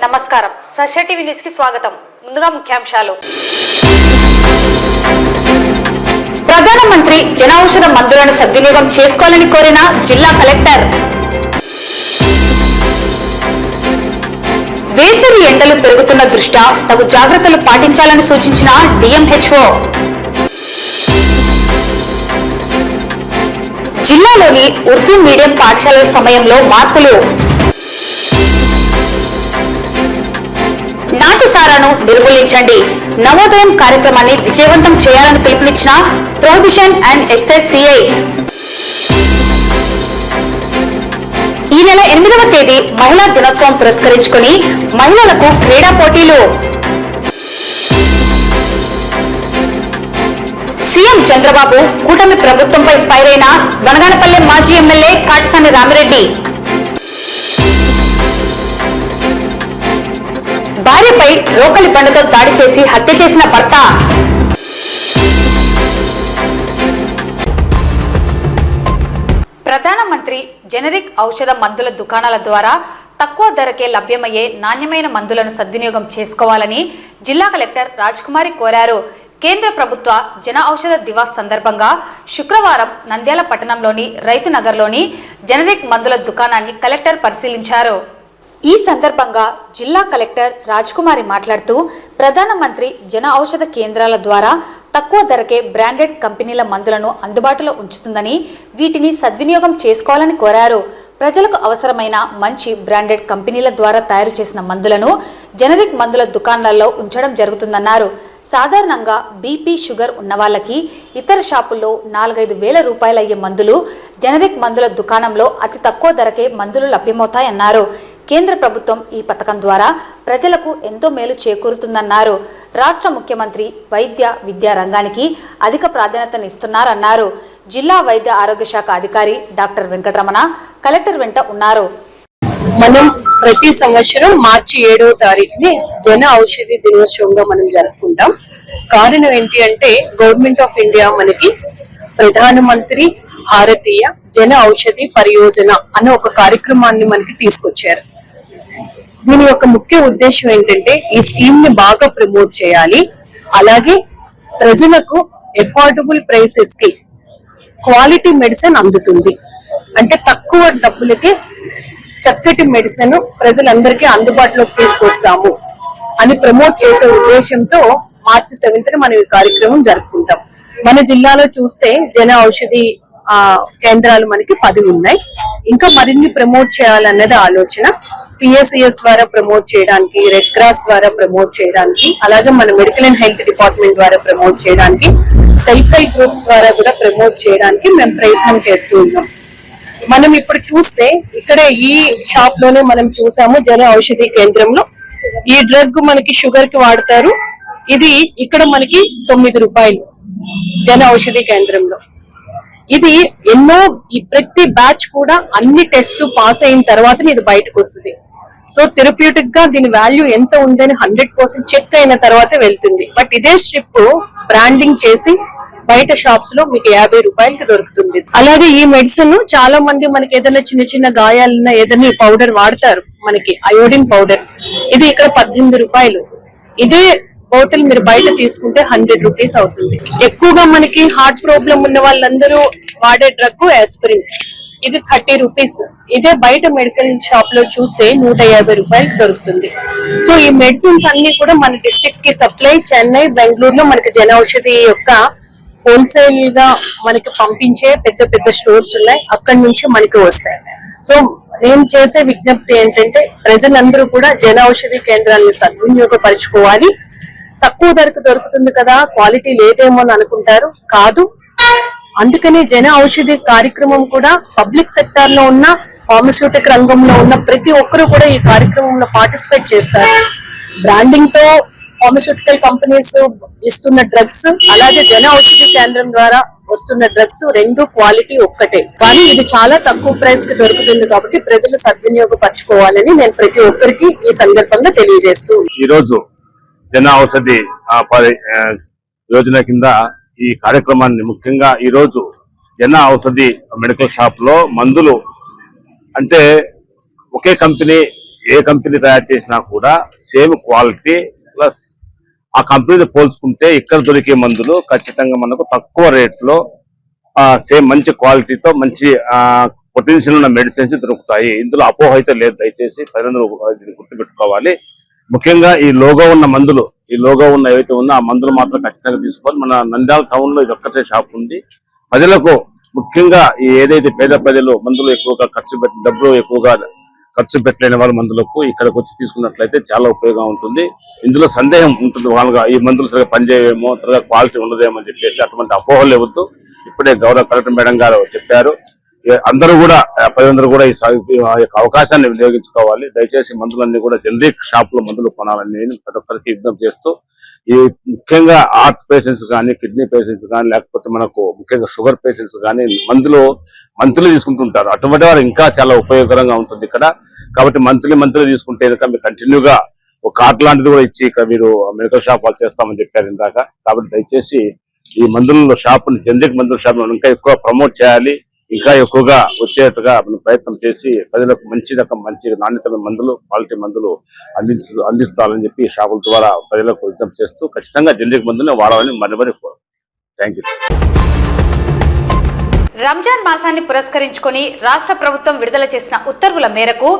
నమస్కారం సశ TV news కి స్వాగతం. ముందుగా ముఖ్యాంశాలు. ప్రధానమంత్రి జన ఔషధ మందులను సద్వినియోగం చేసుకోవాలని కోరిన జిల్లా కలెక్టర్. వేసవి ఎండలు పెరుగుతున్న దృష్ట్యా తగు జాగ్రత్తలు పాటించాలని సూచించిన డిఎంహెచ్ఓ. జిల్లాలోని ఉర్దూ మీడియం పాఠశాలల సమయంలో మార్పులు. నాటుసారాను నిర్మూలించండి, నవోదయం కార్యక్రమాన్ని విజయవంతం చేయాలని పిలుపునిచ్చిన ప్రొహిబిషన్ అండ్ ఎక్సైజ్ సిఐ. ఈ నెల 8వ తేదీ మహిళా దినోత్సవం పురస్కరించుకుని మహిళలకు క్రీడా పోటీలు. సీఎం చంద్రబాబు కూటమి ప్రభుత్వంపై ఫైర్ అయిన బనగానపల్లె మాజీ ఎమ్మెల్యే కాటసాని రామిరెడ్డి. భార్యపై రోకలి బండతో దాడి చేసి హత్య చేసిన భర్త. ప్రధానమంత్రి జెనరిక్ ఔషధ మందుల దుకాణాల ద్వారా తక్కువ ధరకే లభ్యమయ్యే నాణ్యమైన మందులను సద్వినియోగం చేసుకోవాలని జిల్లా కలెక్టర్ రాజ్కుమారి కోరారు. కేంద్ర ప్రభుత్వ జన ఔషధ దివాస్ సందర్భంగా శుక్రవారం నంద్యాల పట్టణంలోని రైతు నగర్లోని జెనరిక్ మందుల దుకాణాన్ని కలెక్టర్ పరిశీలించారు. ఈ సందర్భంగా జిల్లా కలెక్టర్ రాజ్కుమారి మాట్లాడుతూ ప్రధానమంత్రి జన ఔషధ కేంద్రాల ద్వారా తక్కువ ధరకే బ్రాండెడ్ కంపెనీల మందులను అందుబాటులో ఉంచుతుందని, వీటిని సద్వినియోగం చేసుకోవాలని కోరారు. ప్రజలకు అవసరమైన మంచి బ్రాండెడ్ కంపెనీల ద్వారా తయారు చేసిన మందులను జెనరిక్ మందుల దుకాణాల్లో ఉంచడం జరుగుతుందన్నారు. సాధారణంగా బీపీ షుగర్ ఉన్న వాళ్ళకి ఇతర షాపుల్లో 4-5 వేల రూపాయలు అయ్యే మందులు జెనరిక్ మందుల దుకాణంలో అతి తక్కువ ధరకే మందులు లభ్యమవుతాయన్నారు. కేంద్ర ప్రభుత్వం ఈ పథకం ద్వారా ప్రజలకు ఎంతో మేలు చేకూరుతుందన్నారు. రాష్ట్ర ముఖ్యమంత్రి వైద్య విద్యా రంగానికి అధిక ప్రాధాన్యతనిస్తున్నారన్నారు. జిల్లా వైద్య ఆరోగ్య శాఖ అధికారి డాక్టర్ వెంకటరమణ కలెక్టర్ వెంట ఉన్నారు. మనం ప్రతి సంవత్సరం మార్చి 7వ తారీఖుని జన ఔషధి దినోత్సవంగా మనం జరుపుకుంటాం. కారణం ఏంటి అంటే గవర్నమెంట్ ఆఫ్ ఇండియా మనకి ప్రధానమంత్రి భారతీయ జన ఔషధి పరియోజన అనే ఒక కార్యక్రమాన్ని మనకి తీసుకొచ్చారు. దీని యొక్క ముఖ్య ఉద్దేశం ఏంటంటే ఈ స్కీమ్ ని బాగా ప్రమోట్ చేయాలి, అలాగే ప్రజలకు ఎఫోర్డబుల్ ప్రైసెస్ కి క్వాలిటీ మెడిసిన్ అందుతుంది. అంటే తక్కువ డబ్బులకి చక్కటి మెడిసిన్ ప్రజలందరికీ అందుబాటులోకి తీసుకొస్తాము అని ప్రమోట్ చేసే ఉద్దేశంతో మార్చి 7న మనం ఈ కార్యక్రమం జరుపుకుంటాం. మన జిల్లాలో చూస్తే జన ఔషధి కేంద్రాలు మనకి 10 ఉన్నాయి. ఇంకా మరిన్ని ప్రమోట్ చేయాలన్నది ఆలోచన. పిఎస్సిఎస్ ద్వారా ప్రమోట్ చేయడానికి, రెడ్ క్రాస్ ద్వారా ప్రమోట్ చేయడానికి, అలాగే మన మెడికల్ అండ్ హెల్త్ డిపార్ట్మెంట్ ద్వారా ప్రమోట్ చేయడానికి, సెల్ఫ్ హెల్ప్ గ్రూప్స్ ద్వారా కూడా ప్రమోట్ చేయడానికి మేము ప్రయత్నం చేస్తూ ఉన్నాం. మనం ఇప్పుడు చూస్తే ఇక్కడ ఈ షాప్ లోనే మనం చూసాము జన ఔషధి కేంద్రంలో ఈ డ్రగ్ మనకి షుగర్ కి వాడతారు. ఇది ఇక్కడ మనకి 9 రూపాయలు జన ఔషధి కేంద్రంలో. ఇది ఎన్నో ప్రతి బ్యాచ్ కూడా అన్ని టెస్ట్ పాస్ అయిన తర్వాత ఇది బయటకు వస్తుంది. సో థెరప్యూటిక్ గా దీని వాల్యూ ఎంత ఉందని 100% చెక్ అయిన తర్వాత వెళ్తుంది. బట్ ఇదే స్ట్రిప్ బ్రాండింగ్ చేసి బయట షాప్స్ లో మీకు 50 రూపాయలకి దొరుకుతుంది. అలాగే ఈ మెడిసిన్ చాలా మంది మనకి ఏదైనా చిన్న చిన్న గాయాలున్నా ఏదైనా పౌడర్ వాడతారు, మనకి అయోడిన్ పౌడర్. ఇది ఇక్కడ 18 రూపాయలు. ఇదే బాటిల్ మీరు బయట తీసుకుంటే 100 రూపీస్ అవుతుంది. ఎక్కువగా మనకి హార్ట్ ప్రాబ్లం ఉన్న వాళ్ళందరూ వాడే డ్రగ్ ఆస్పిరిన్. ఇది 30 రూపీస్. ఇదే బయట మెడికల్ షాప్ లో చూస్తే 150 రూపాయలకి దొరుకుతుంది. సో ఈ మెడిసిన్స్ అన్ని కూడా మన డిస్ట్రిక్ట్ కి సప్లై చెన్నై, బెంగళూరులో మనకి జన ఔషధి యొక్క హోల్సేల్ గా మనకి పంపించే పెద్ద పెద్ద స్టోర్స్ ఉన్నాయి, అక్కడి నుంచి మనకి వస్తాయి. సో నేను చేసే విజ్ఞప్తి ఏంటంటే ప్రజలందరూ కూడా జన ఔషధి కేంద్రాలను సద్వినియోగపరచుకోవాలి. తక్కువ ధరకు దొరుకుతుంది కదా, క్వాలిటీ లేదేమో అని అనుకుంటారు, కాదు. అందుకనే జన ఔషధి కార్యక్రమం కూడా పబ్లిక్ సెక్టార్ లో ఉన్న, ఫార్మస్యూటిక్ రంగంలో ఉన్న ప్రతి ఒక్కరు కూడా ఈ కార్యక్రమంలో పార్టిసిపేట్ చేస్తారు. బ్రాండింగ్ తో ఫార్మస్యూటికల్ కంపెనీస్ ఇస్తున్న డ్రగ్స్, అలాగే జన ఔషధి కేంద్రం ద్వారా వస్తున్న డ్రగ్స్ రెండు క్వాలిటీ ఒక్కటే, కానీ ఇది చాలా తక్కువ ప్రైస్ కి దొరుకుతుంది. కాబట్టి ప్రజలు సద్వినియోగపరచుకోవాలని నేను ప్రతి ఒక్కరికి ఈ సందర్భంగా తెలియజేస్తూ ఈరోజు జన ఔషధి యోజన కింద ఈ కార్యక్రమాన్ని ముఖ్యంగా ఈ రోజు జన ఔషధి మెడికల్ షాప్ లో మందులు అంటే ఒకే కంపెనీ ఏ కంపెనీ తయారు చేసినా కూడా సేమ్ క్వాలిటీ ప్లస్ ఆ కంపెనీతో పోల్చుకుంటే ఇక్కడ దొరికే మందులు ఖచ్చితంగా మనకు తక్కువ రేట్లో సేమ్ మంచి క్వాలిటీతో మంచి పొటెన్షియల్ ఉన్న మెడిసిన్స్ దొరుకుతాయి. ఇందులో అపోహ అయితే లేదు. దయచేసి ప్రజలందరూ గుర్తుపెట్టుకోవాలి. ముఖ్యంగా ఈ లోగో ఉన్న మందులు, ఈ లోగో ఉన్న ఏవైతే ఉన్నా ఆ మందులు మాత్రం ఖచ్చితంగా తీసుకోవాలి. మన నంద్యాల టౌన్ లో ఇది ఒక్కటే షాప్ ఉంది. ప్రజలకు ముఖ్యంగా ఈ ఏదైతే పేద ప్రజలు మందులు ఎక్కువగా డబ్బులు ఎక్కువగా ఖర్చు పెట్టలేని వాళ్ళ మందులకు ఇక్కడికి వచ్చి తీసుకున్నట్లయితే చాలా ఉపయోగం ఉంటుంది. ఇందులో సందేహం ఉంటుంది వాళ్ళగా, ఈ మందులు సరిగా పనిచేయమో, త్వరగా క్వాలిటీ ఉండదేమో అని చెప్పేసి అటువంటి అపోహలు ఇవ్వద్దు. ఇప్పుడే గౌరవ కలెక్టర్ మేడం గారు చెప్పారు. అందరూ కూడా ప్రజలందరూ కూడా ఈ యొక్క అవకాశాన్ని వినియోగించుకోవాలి. దయచేసి మందులన్నీ కూడా జనరిక్ షాప్ లో మందులు కొనాలని నేను ప్రతి ఒక్కరికి విజ్ఞప్తి చేస్తూ, ఈ ముఖ్యంగా హార్ట్ పేషెంట్స్ కానీ, కిడ్నీ పేషెంట్స్ కానీ, లేకపోతే మనకు ముఖ్యంగా షుగర్ పేషెంట్స్ కానీ మంత్లీ తీసుకుంటుంటారు. అటువంటి వారు ఇంకా చాలా ఉపయోగకరంగా ఉంటుంది ఇక్కడ. కాబట్టి మంత్లీ తీసుకుంటే కనుక మీరు కంటిన్యూగా ఒక కార్డు లాంటిది కూడా ఇచ్చి ఇక్కడ మీరు మెడికల్ షాప్ వాళ్ళు చేస్తామని చెప్పారు ఇందాక. కాబట్టి దయచేసి ఈ మందుల షాపుని, జనరిక్ మందుల షాప్ ఇంకా ఎక్కువ ప్రమోట్ చేయాలి. ఇంకా ఎక్కువగా వచ్చేట్టుగా మనం ప్రయత్నం చేసి ప్రజలకు మంచి నాణ్యతమైన మందులు, క్వాలిటీ మందులు అందిస్తారని చెప్పి షాపుల ద్వారా ప్రజలకు విజ్ఞప్తి చేస్తూ ఖచ్చితంగా జనరిక్ మందులు వాడాలని మరి థ్యాంక్ యూ. రంజాన్ మాసాన్ని పురస్కరించుకొని రాష్ట్ర ప్రభుత్వం విడుదల చేసిన ఉత్తర్వుల మేరకు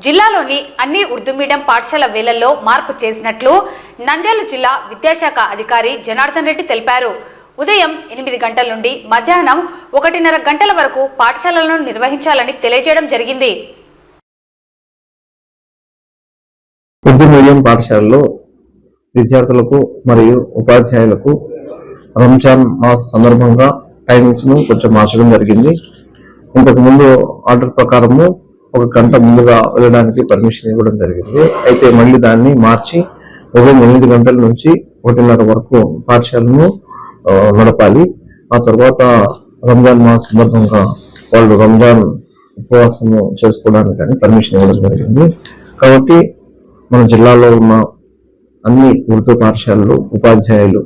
జిల్లాలోని అన్ని ఉర్దూ మీడియం పాఠశాల వేళల్లో మార్పు చేసినట్లు నంద్యాల జిల్లా విద్యాశాఖ అధికారి జనార్దన్ రెడ్డి తెలిపారు. ఉదయం 8 గంటల నుండి మధ్యాహ్నం 1:30 గంటల వరకు పాఠశాలలను నిర్వహించాలని తెలియజేయడం జరిగింది. ఉర్దూ మీడియం పాఠశాలలో విద్యార్థులకు మరియు ఉపాధ్యాయులకు రంజాన్ మాస్ సందర్భంగా టైమింగ్స్ ను కొంచెం మార్చడం జరిగింది. ఇంతకు ముందు ఆర్డర్ ప్రకారము 1 గంట ముందుగా వెళ్ళడానికి పర్మిషన్ ఇవ్వడం జరిగింది. అయితే మళ్ళీ దాన్ని మార్చి ఉదయం 8 గంటల నుంచి 1:30 వరకు పాఠశాలను నడపాలి. ఆ తర్వాత రంజాన్ మాస్ సందర్భంగా వాళ్ళు రంజాన్ ఉపవాసం చేసుకోవడానికి కానీ పర్మిషన్ ఇవ్వడం జరిగింది. కాబట్టి మన జిల్లాలో ఉన్న అన్ని ఉర్దూ పాఠశాలలు ఉపాధ్యాయులు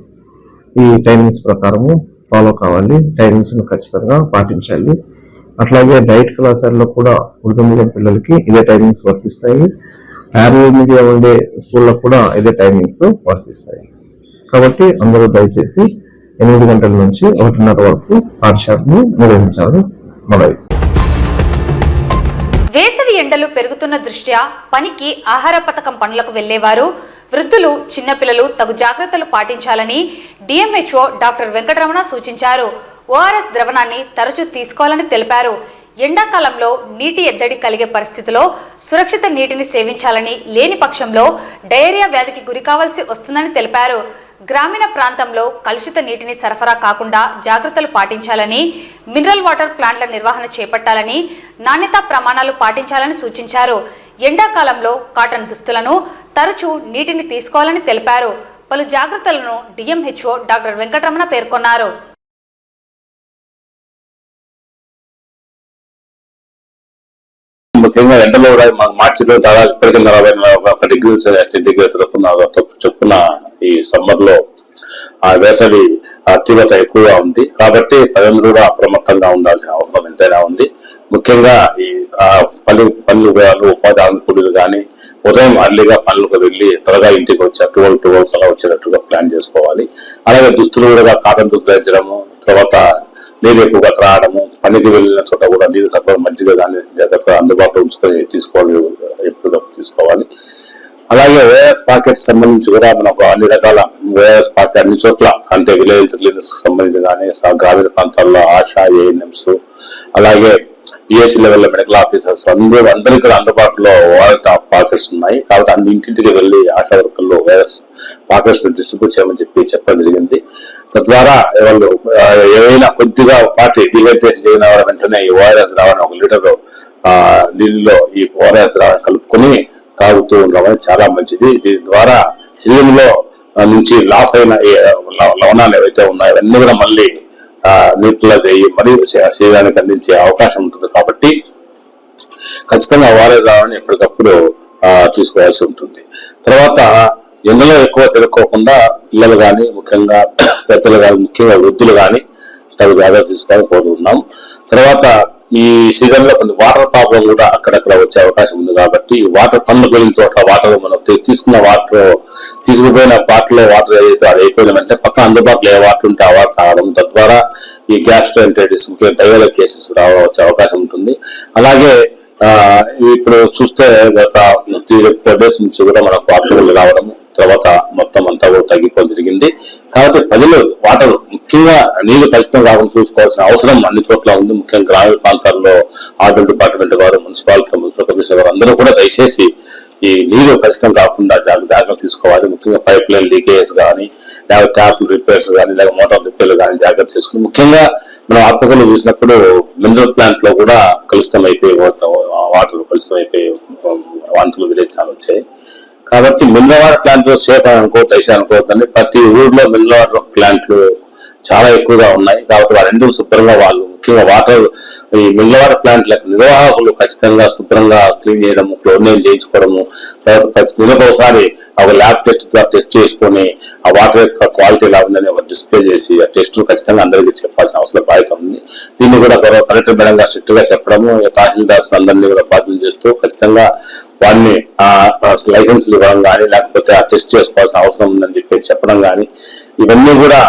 ఈ టైమింగ్స్ ప్రకారము ఫాలో కావాలి. టైమింగ్స్ ను ఖచ్చితంగా పాటించాలి. అట్లాగే డైట్ కళాశాలలో కూడా ఉర్దూ మీడియం పిల్లలకి ఇదే టైమింగ్స్ వర్తిస్తాయి. ఆరబిక్ మీడియం ఉండే స్కూళ్ళకు కూడా ఇదే టైమింగ్స్ వర్తిస్తాయి. కాబట్టి అందరూ దయచేసి 8 గంటల నుంచి 1:30 వరకు పాఠశాలను నిర్వహించాలని మనవి. వేసవి ఎండలు పెరుగుతున్న దృష్ట్యా పనికి ఆహార పథకం పనులకు వెళ్లేవారు, వృద్ధులు, చిన్నపిల్లలు తగు జాగ్రత్తలు పాటించాలని డిఎంహెచ్ఓ డాక్టర్ వెంకటరమణ సూచించారు. ఓఆర్ఎస్ ద్రవణాన్ని తరచూ తీసుకోవాలని తెలిపారు. ఎండాకాలంలో నీటి ఎద్దడి కలిగే పరిస్థితిలో సురక్షిత నీటిని సేవించాలని, లేని పక్షంలో డయేరియా వ్యాధికి గురి కావాల్సి వస్తుందని తెలిపారు. గ్రామీణ ప్రాంతంలో కలుషిత నీటిని సరఫరా కాకుండా జాగ్రత్తలు పాటించాలని, మినరల్ వాటర్ ప్లాంట్ల నిర్వహణ చేపట్టాలని, నాణ్యతా ప్రమాణాలు పాటించాలని సూచించారు. ఎండాకాలంలో కాటన్ దుస్తులను, తరచూ నీటిని తీసుకోవాలని తెలిపారు. పలు జాగ్రత్తలను డిఎంహెచ్ఓ డాక్టర్ వెంకటరమణ పేర్కొన్నారు. ముఖ్యంగా ఎండలో కూడా మార్చిలో దాదాపు ఇప్పటికీ 41 డిగ్రీ సెంటీగ్రేడ్ చొప్పున ఈ సమ్మర్ లో ఆ వేసవి తీవ్రత ఎక్కువగా ఉంది. కాబట్టి ప్రజలందరూ కూడా అప్రమత్తంగా ఉండాల్సిన అవసరం ఎంతైనా ఉంది. ముఖ్యంగా ఈ పనులు ఉపాధి కూలీలు కానీ ఉదయం అర్లీగా పనులకు వెళ్ళి త్వరగా ఇంటికి వచ్చి 12 త్వరగా వచ్చేటట్టుగా ప్లాన్ చేసుకోవాలి. అలాగే దుస్తులు కూడా కాటన్ దుస్తులు ధరించడము, తర్వాత నీరు ఎక్కువగా త్రాగడము, పనికి వెళ్ళిన చోట కూడా నీరు సగం మంచిగా కానీ జాగ్రత్తగా అందుబాటులో ఉంచుకొని తీసుకోవాలి. అలాగే ఓఆర్ఎస్ ప్యాకెట్స్ సంబంధించి కూడా మనకు అన్ని రకాల ఓఆర్ఎస్ ప్యాకెట్ అన్ని చోట్ల, అంటే విలేజ్ క్లినిక్స్ సంబంధించి కానీ గ్రామీణ ప్రాంతాల్లో ఆశా, ఏఎన్ఎంస్, అలాగే పిఎస్సి లెవెల్లో మెడికల్ ఆఫీసర్స్ అందరూ ఇక్కడ అందుబాటులో ఓఆర్ఎస్ ప్యాకెట్స్ ఉన్నాయి. కాబట్టి అన్ని ఇంటింటికి వెళ్ళి ఆశా వర్కర్లు ఓఆర్ఎస్ ప్యాకెట్స్ డిస్ట్రిబ్యూట్ చేయమని చెప్పడం జరిగింది. తద్వారా వాళ్ళు ఏవైనా కొద్దిగా పార్టీ డిహైడ్రేషన్ చేయన వెంటనే ఈ ఓఆర్ఎస్ ద్రావణం 1 లీటర్ నీళ్ళలో ఈ ఓఆర్ఎస్ ద్రావణం కలుపుకొని తాగుతూ ఉండడం చాలా మంచిది. దీని ద్వారా శరీరంలో నుంచి లాస్ అయిన లవణాలు ఏవైతే ఉన్నాయో అవన్నీ కూడా మళ్ళీ న్యూట్రలైజ్ అయ్యి మరియు శరీరానికి అందించే అవకాశం ఉంటుంది. కాబట్టి ఖచ్చితంగా ఓఆర్ఎస్ ద్రావణాన్ని ఎప్పటికప్పుడు తీసుకోవాల్సి ఉంటుంది. తర్వాత ఎండలో ఎక్కువ తిరగకోకుండా పిల్లలు కానీ, ముఖ్యంగా పెద్దలు కానీ, ముఖ్యంగా వృద్ధులు కానీ తగు జాగ్రత్త తీసుకోవాలని కోరుకుంటున్నాం. తర్వాత ఈ సీజన్ లో కొన్ని వాటర్ ప్రాబ్లం కూడా అక్కడక్కడ వచ్చే అవకాశం ఉంది కాబట్టి వాటర్ పనులు పోయిన చోట్ల వాటర్ మనం తీసుకున్న వాటర్ తీసుకుపోయిన వాటర్ లో వాటర్ ఏదైతే అది అయిపోయిన వెంటనే పక్కన అందుబాటులో ఏ వాటర్ ఉంటే ఆ వాటర్ తాగడం, తద్వారా ఈ గ్యాస్ట్రైటిస్ డయోలో కేసెస్ వచ్చే అవకాశం ఉంటుంది. అలాగే ఇప్పుడు చూస్తే గత 3 డేస్ నుంచి కూడా మనకు వాటర్ రావడము, తర్వాత మొత్తం అంతా కూడా తగ్గిపోయి జరిగింది. కాబట్టి ప్రజలు వాటర్ ముఖ్యంగా నీళ్లు కలుషితం కాకుండా చూసుకోవాల్సిన అవసరం అన్ని చోట్ల ఉంది. ముఖ్యంగా గ్రామీణ ప్రాంతాల్లో ఆర్డర్ డిపార్ట్మెంట్ వారు, మున్సిపల్ కమిషనర్ వారు అందరూ కూడా దయచేసి ఈ నీరు కలుషితం కాకుండా జాగ్రత్తలు తీసుకోవాలి. ముఖ్యంగా పైప్ లైన్ లీకేజ్ కానీ, లేకపోతే ట్యాప్ రిపేర్స్ కానీ, లేకపోతే మోటార్ రిపేర్లు కానీ జాగ్రత్త తీసుకుని, ముఖ్యంగా మనం ఆత్మకూరులో చూసినప్పుడు మినరల్ ప్లాంట్ లో కూడా కలుషితం అయిపోయి వాటర్ కలుషితం అయిపోయి వాంతులు విలేజ్ చాలా వచ్చాయి. కాబట్టి మినరల్ వాటర్ ప్లాంట్లు సేఫ్ అని అనుకోవద్దని ప్రతి ఊర్లో మినరల్ వాటర్ ప్లాంట్లు చాలా ఎక్కువగా ఉన్నాయి. కాబట్టి వారెందుకు శుభ్రంగా వాళ్ళు ముఖ్యంగా వాటర్ ఈ మినరల్ వాటర్ ప్లాంట్ నిర్వాహకులు ఖచ్చితంగా శుభ్రంగా క్లీన్ చేయడము, క్లోరినేట్ చేయించుకోవడము, తర్వాత ప్రతి నెలకోసారి ఒక ల్యాబ్ టెస్ట్ చేసుకొని ఆ వాటర్ యొక్క క్వాలిటీ ఎలా ఉందని ఒక డిస్ప్లే చేసి ఆ టెస్ట్ ఖచ్చితంగా అందరికీ చెప్పాల్సిన అవసరం బాధ్యత ఉంది. దీన్ని కూడా కలెక్టర్ మేడం గారు స్ట్రిక్ట్ గా చెప్పడము, తహసీల్దార్స్ అందరినీ కూడా బాధ్యతలు చేస్తూ ఖచ్చితంగా వాడిని లైసెన్స్లు ఇవ్వడం కానీ, లేకపోతే ఆ టెస్ట్ చేసుకోవాల్సిన అవసరం ఉందని చెప్పి చెప్పడం కానీ, ఇవన్నీ కూడా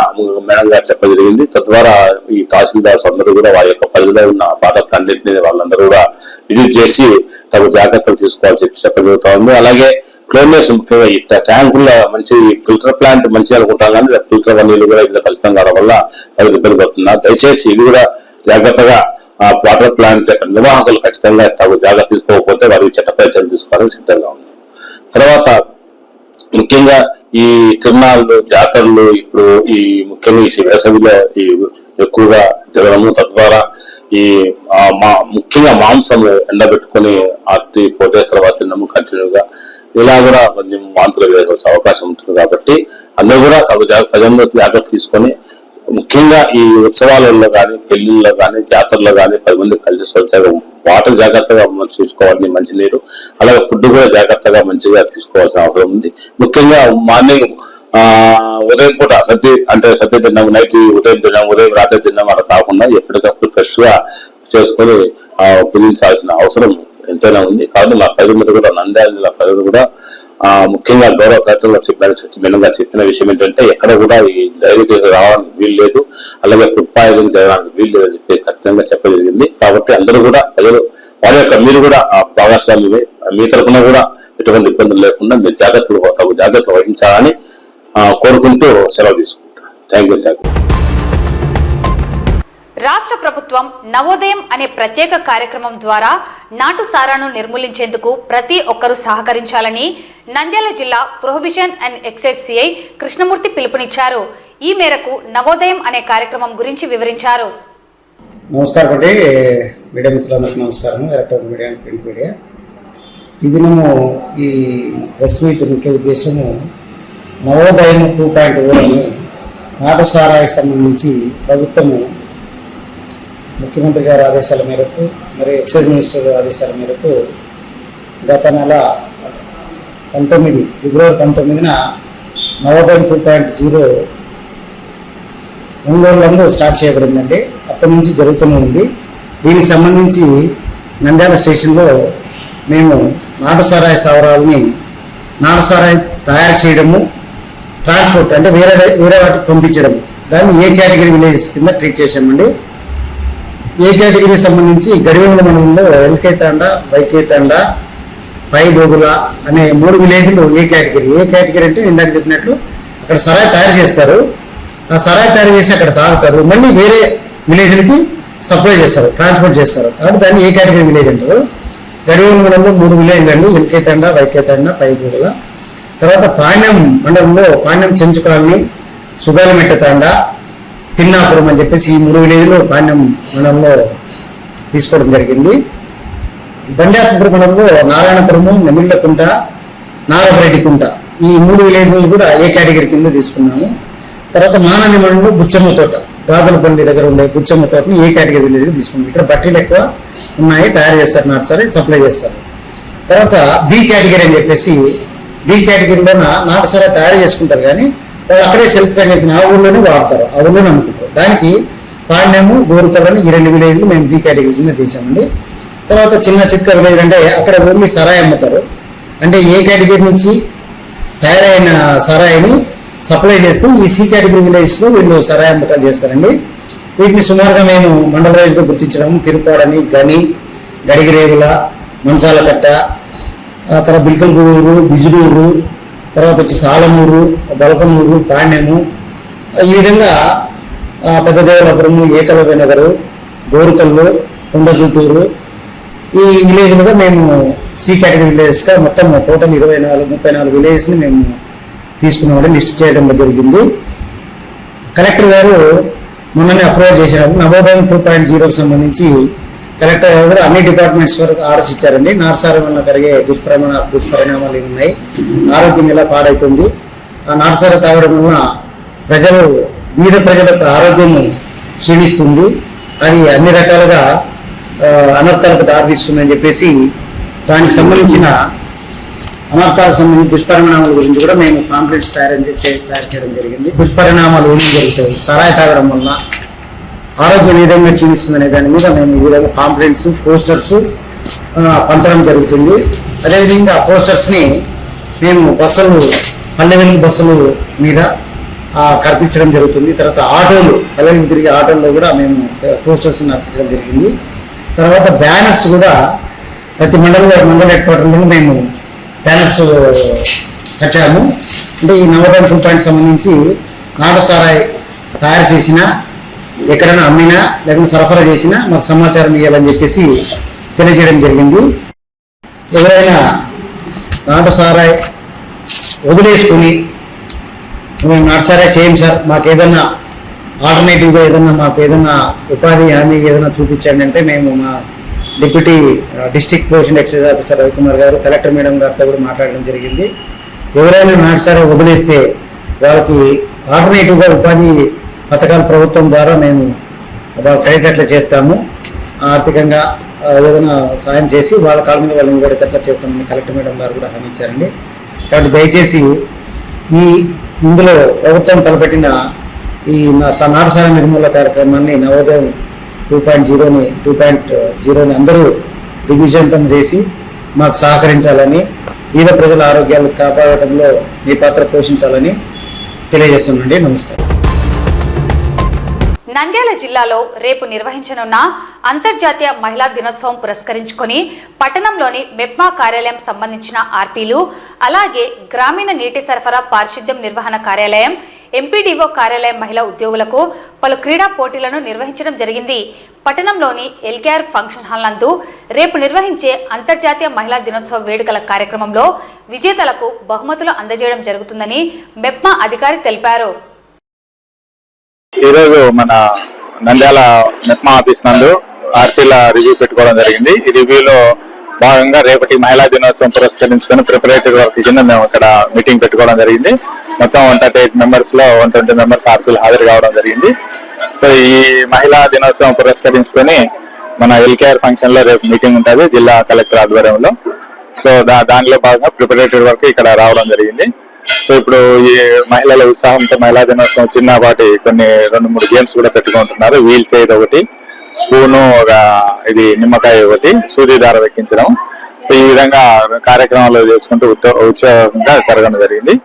మేడం గారు చెప్పడం జరిగింది. తద్వారా ఈ తహసీల్దార్స్ అందరూ కూడా వారి యొక్క పరిధిలో ఉన్న ప్రాడక్ట్ అన్నింటినీ వాళ్ళందరూ కూడా విజిట్ చేసి తగు జాగ్రత్తలు తీసుకోవాలని చెప్పడం జరుగుతూ ఉంది. అలాగే క్లోరినేషన్ ముఖ్యంగా ఈ ట్యాంకుల్లో మంచి ఫిల్టర్ ప్లాంట్ మంచి అనుకుంటాం కానీ ఫిల్టర్ నీళ్ళు కూడా ఇలా కలుషితం కావడం వల్ల వాళ్ళకి ఇబ్బంది పడుతున్నారు. దయచేసి ఇది కూడా జాగ్రత్తగా వాటర్ ప్లాంట్ నిర్వాహకులు ఖచ్చితంగా తగు జాగ్రత్త తీసుకోకపోతే వారికి చట్టపై చర్యలు తీసుకోవడానికి సిద్ధంగా ఉంది. తర్వాత ముఖ్యంగా ఈ తిరునాళ్ళు, జాతరలు ఇప్పుడు ఈ ముఖ్యంగా ఈ వేసవిలో ఈ ఎక్కువగా తిరగడము, తద్వారా ఈ ముఖ్యంగా మాంసము ఎండబెట్టుకుని ఆర్తి పోటేస్ తర్వాత తిన్నాము కంటిన్యూగా, ఇలా కూడా కొంచెం వాంతులు వేసే అవకాశం ఉంటుంది. కాబట్టి అందరూ కూడా ప్రజల్లో జాగ్రత్త తీసుకొని ముఖ్యంగా ఈ ఉత్సవాలలో కానీ, పెళ్లిళ్ళలో కానీ, జాతరలో కానీ 10 మంది కలిసి వచ్చాక వాటర్ జాగ్రత్తగా చూసుకోవాలి, మంచినీరు, అలాగే ఫుడ్ కూడా జాగ్రత్తగా మంచిగా తీసుకోవాల్సిన అవసరం ఉంది. ముఖ్యంగా మార్నింగ్ ఉదయం పూట సద్ది తిన్నాము, నైట్ ఉదయం తిన్నాము, ఉదయం రాత్రి తిన్నాము అలా కాకుండా ఎప్పటికప్పుడు ఫ్రెష్ గా చేసుకొని పుజించాల్సిన అవసరం ఎంతైనా ఉంది. కాబట్టి మా ప్రజల మీద కూడా నంద్యాల జిల్లా ప్రజలు కూడా ముఖ్యంగా గౌరవ కలెక్టర్లో చెప్పిన విషయం ఏంటంటే ఎక్కడ కూడా ఈ డైరీ కేసు రావడానికి వీలు లేదు, అలాగే ఫుడ్ పాయిజన్ జరగడానికి వీలు లేదని చెప్పి ఖచ్చితంగా చెప్పడం జరిగింది. కాబట్టి అందరూ కూడా ప్రజలు వారి యొక్క మీరు కూడా భాగస్వామ్యమే, మీ తరఫున కూడా ఎటువంటి ఇబ్బందులు లేకుండా మీరు జాగ్రత్తలు వహించాలని కోరుకుంటూ సెలవు తీసుకుంటాను. Thank you. రాష్ట్ర ప్రభుత్వం నవోదయం అనే ప్రత్యేక కార్యక్రమం ద్వారా నాటు సారాను నిర్మూలించేందుకు ప్రతి ఒక్కరూ సహకరించాలని నంద్యాల జిల్లా prohibition and excise CI Krishnamurthy పిలుపునిచ్చారు. ఈ మేరకు నవోదయం అనే కార్యక్రమం గురించి వివరించారు. నమస్కారం అండి, మీడియా మిత్రులందరికీ నమస్కారం. Electronic media, print media. ఈ దినము ఈ ప్రెస్ మీట్ ముఖ్య ఉద్దేశము నవోదయం 2.0 అని నాటు సారానికి సంబంధించి ప్రభుత్వము ముఖ్యమంత్రి గారి ఆదేశాల మేరకు మరియు ఎక్సైజ్ మినిస్టర్ ఆదేశాల మేరకు గత నెల 19 ఫిబ్రవరి 19న నవోదయం 2.0 ఒంగోలులో స్టార్ట్ చేయబడిందండి. అప్పటి నుంచి జరుగుతూనే ఉంది. దీనికి సంబంధించి నంద్యాల స్టేషన్లో మేము నాటు సారాయి స్థావరాలని నాటు సారాయి తయారు చేయడము, ట్రాన్స్పోర్ట్ అంటే వేరే వాటికి పంపించడము, దాన్ని ఏ కేటగిరీ విలేజెస్ కింద ట్రీట్ చేశామండి. ఏ కేటగిరీకి సంబంధించి గడివేముల మండలంలో ఎల్కే తాండా, వైకే తాండా, పై బోగుల అనే 3 విలేజ్లు ఏ కేటగిరీ అంటే ఇందాక చెప్పినట్లు అక్కడ సరాయి తయారు చేస్తారు. ఆ సరాయి తయారు చేసి అక్కడ తాగుతారు, మళ్ళీ వేరే విలేజ్లకి సప్లై చేస్తారు, ట్రాన్స్పోర్ట్ చేస్తారు. కాబట్టి దాన్ని ఏ కేటగిరీ విలేజ్ అంటారు. గడివేముల మండలంలో 3 విలేజ్లు అండి, ఎల్కే తాండా, వైకే తాండా, పై బోగుల. తర్వాత పాణ్యం మండలంలో పాణ్యం చెంచు కాలనీ, సుగాలిమెట్ట తాండా, పిన్నాపురం అని చెప్పేసి ఈ 3 విలేజ్లు పాణ్యం మండలంలో తీసుకోవడం జరిగింది. బండ్యాత్మపురం మండలంలో నారాయణపురము, నెమిళ్ళకుంట, నాగరెడ్డికుంట ఈ 3 విలేజ్లు కూడా ఏ కేటగిరీ కింద తీసుకున్నాము. తర్వాత మానాని మండలంలో బుచ్చమ్మ తోట, గాజులపల్లి దగ్గర ఉండే బుచ్చమ్మ తోటని ఏ కేటగిరీ విలేజ్ తీసుకున్నాం. ఇక్కడ బట్టీలు ఎక్కువ ఉన్నాయి, తయారు చేస్తారు, నాటుసారి సప్లై చేస్తారు. తర్వాత బి కేటగిరీ అని చెప్పేసి బి కేటగిరీలో నాటుసారి తయారు చేసుకుంటారు, కానీ వాళ్ళు అక్కడే సెల్ఫ్ కనెక్షన్ ఆ ఊళ్ళోనే వాడతారు, ఆ ఊళ్ళోనే అమ్ముకుంటారు. దానికి పాండ్యము, గోరుకల్లని ఈ 2 విలేజ్లు మేము బి కేటగిరీ కింద చేసామండి. తర్వాత చిన్న చిత్క విలేజ్ అంటే అక్కడ ఓన్లీ సరాయి అమ్ముతారు. అంటే ఏ కేటగిరీ నుంచి తయారైన సరాయిని సప్లై చేస్తూ ఈ సి కేటగిరీ విలేజ్లో వీళ్ళు సరాయి అమ్మకాలు చేస్తారండి. వీటిని సుమారుగా మేము మండల వైజ్గా గుర్తించడం, తిరుపాడని, గని, గడిగిరేవుల, మంచాలకట్ట, తర్వాత బిల్కల్గూడూరు, బిజుడూరు, తర్వాత వచ్చి సాలమూరు, బలపమూరు, పాండ్యము, ఈ విధంగా పెద్దదేవలాపురము, ఏకలవ్య నగరు, గోరుకల్లు, కొండజుట్టూరు ఈ విలేజ్లుగా మేము సి కేటగిరీ విలేజెస్గా మొత్తం టోటల్ 34-34 విలేజెస్ని మేము తీసుకున్నామండి, లిస్ట్ చేయడం జరిగింది. కలెక్టర్ గారు మొన్ననే అప్రూవల్ చేసినప్పుడు నవోదయం 2.0కి సంబంధించి కలెక్టర్ గారు అన్ని డిపార్ట్మెంట్స్ వరకు ఆర్డర్స్ ఇచ్చారండి. నార్సారం వల్ల కలిగే దుష్పరిణామాలు ఉన్నాయి, ఆరోగ్యం ఎలా పాడవుతుంది, ఆ నార్సార తాగడం వల్ల బీద ప్రజల యొక్క ఆరోగ్యం క్షీణిస్తుంది, అది అన్ని రకాలుగా అనర్థాలకు దారితీస్తుందని చెప్పేసి దానికి సంబంధించిన అనర్థాలకు సంబంధించి దుష్పరిణామాల గురించి కూడా మేము కాంప్లైంట్స్ తయారు చేయడం జరిగింది. దుష్పరిణామాలు ఏమీ జరుగుతాయి, సరాయి తాగడం వల్ల ఆరోగ్యం ఏ విధంగా క్షీణిస్తుంది అనే దాని మీద మేము ఈ విధంగా కాంప్లైంట్స్, పోస్టర్స్ పంచడం జరుగుతుంది. అదేవిధంగా పోస్టర్స్ని మేము బస్సులు, పల్లె వెలుగు బస్సులు మీద కల్పించడం జరుగుతుంది. తర్వాత ఆటోలు, పల్లెలకు తిరిగే ఆటోల్లో కూడా మేము పోస్టర్స్ని అర్పించడం జరిగింది. తర్వాత బ్యానర్స్ కూడా ప్రతి మండల హెడ్ క్వార్టర్లో మేము బ్యానర్స్ కట్టాము. అంటే ఈ నవోదయం 2.0 సంబంధించి నాటుసారాయి తయారు చేసినా, ఎక్కడైనా అమ్మినా, లేకపోతే సరఫరా చేసినా మాకు సమాచారం ఇవ్వాలని చెప్పేసి తెలియజేయడం జరిగింది. ఎవరైనా నాటుసారాయి వదిలేసుకుని మేము నాటుసారాయి చేయం సార్, మాకు ఏదన్నా ఆల్టర్నేటివ్గా మాకు ఏదన్నా ఉపాధి హామీ ఏదైనా చూపించండి అంటే మేము మా deputy district position excise officer Ravikumar గారు, కలెక్టర్ మేడం గారితో కూడా మాట్లాడడం జరిగింది. ఎవరైనా నాటుసారాయి వదిలేస్తే వాళ్ళకి ఆల్టర్నేటివ్గా ఉపాధి పథకాలు ప్రభుత్వం ద్వారా మేము కలిగేటట్లు చేస్తాము, ఆర్థికంగా ఏదైనా సాయం చేసి వాళ్ళ కాళ్ళ మీద వాళ్ళు నిలబడేటట్లు చేస్తామని కలెక్టర్ మేడం గారు కూడా హామీ ఇచ్చారండి. కాబట్టి దయచేసి ఇందులో ప్రభుత్వం తలపెట్టిన ఈ నాటుసారాయి నిర్మూలన కార్యక్రమాన్ని నవోదయం 2.0ని అందరూ దిగ్విజయంతం చేసి మాకు సహకరించాలని, పేద ప్రజల ఆరోగ్యాలు కాపాడటంలో మీ పాత్ర పోషించాలని తెలియజేస్తున్నాండి. నమస్కారం. నంద్యాల జిల్లాలో రేపు నిర్వహించనున్న అంతర్జాతీయ మహిళా దినోత్సవం పురస్కరించుకొని పట్టణంలోని మెప్మా కార్యాలయం సంబంధించిన ఆర్పీలు, అలాగే గ్రామీణ నీటి సరఫరా పారిశుద్ధ్యం నిర్వహణ కార్యాలయం, ఎంపీడీఓ కార్యాలయం మహిళా ఉద్యోగులకు పలు క్రీడా పోటీలను నిర్వహించడం జరిగింది. పట్టణంలోని ఎల్కేఆర్ ఫంక్షన్ హాల్ నందు రేపు నిర్వహించే అంతర్జాతీయ మహిళా దినోత్సవ వేడుకల కార్యక్రమంలో విజేతలకు బహుమతులు అందజేయడం జరుగుతుందని మెప్మా అధికారి తెలిపారు. ఈరోజు మన నంద్యాల మెప్మా ఆఫీస్ నందు ఆర్పీల రివ్యూ పెట్టుకోవడం జరిగింది. ఈ రివ్యూలో భాగంగా రేపటి మహిళా దినోత్సవం పురస్కరించుకొని ప్రిపరేటరీ వర్క్ కింద మేము ఇక్కడ మీటింగ్ పెట్టుకోవడం జరిగింది. మొత్తం 138 మెంబర్స్ లో 120 మెంబర్స్ ఆర్పీలు హాజరు కావడం జరిగింది. సో ఈ మహిళా దినోత్సవం పురస్కరించుకొని మన ఎల్కేఆర్ ఫంక్షన్ లో రేపు మీటింగ్ ఉంటుంది జిల్లా కలెక్టర్ ఆధ్వర్యంలో. సో దానిలో భాగంగా ప్రిపరేటరీ వర్క్ ఇక్కడ రావడం జరిగింది. సో ఇప్పుడు ఈ మహిళల ఉత్సాహంతో మహిళా దినోత్సవం చిన్నపాటి కొన్ని 2-3 గేమ్స్ కూడా పెట్టుకుంటున్నారు. వీల్ చైర్ ఒకటి, స్పూను, ఇది నిమ్మకాయ ఒకటి, సూది దార ఎక్కించడం. సో ఈ విధంగా కార్యక్రమాలు చేసుకుంటూ ఉత్సాహంగా జరగడం జరిగింది.